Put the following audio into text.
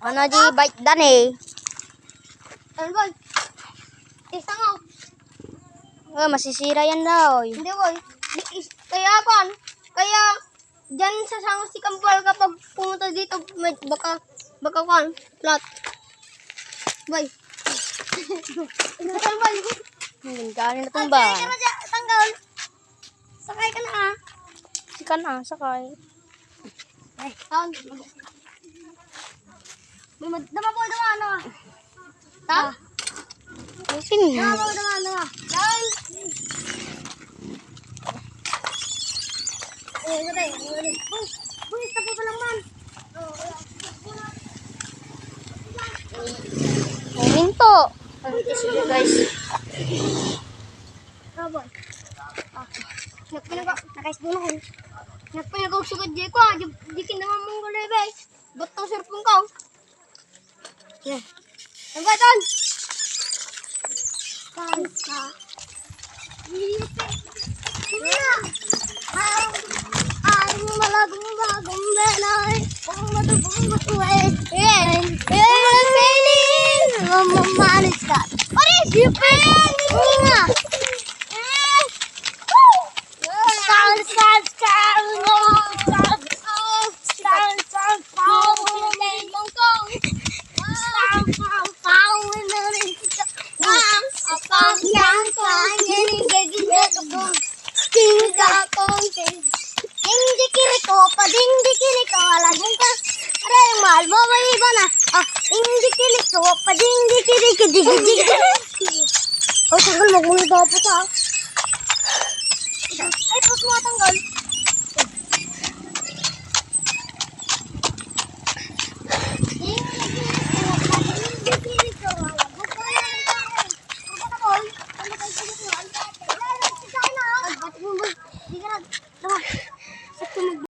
Ano di bite dan eh. Ano boy? Isang ako. Masisira yan daw. Hindi boy. Kaya kon. Kaya dyan sa sangos si Kampal kapag pumunta dito baka kon. Plot. Boy. Ano boy? Hindi ka na tumba. Sakay ka na dyan. Tanggal. Sakay ka na ah. Sikan na, sakay. Ay, taon. Dama po, ano ah. Taon? Asin. Dama po, ano. Taon. Gatay. Uy, tapo ka lang man. Minto. Sige guys. Robot. Nakaisbuno ko. Nagpinagaw sugad di ko. Di kinaman mong gulay ba. Ba't ang surpong ka? Yeah. Nagbaton! Kansa. Ay, malagong belay. Kung matubong matuwid. Mamalis ka. Aris! Yupin! Nga! Oh, tanggal magmuli daw po ta. Ay, pas mo tanggal. Hindi ka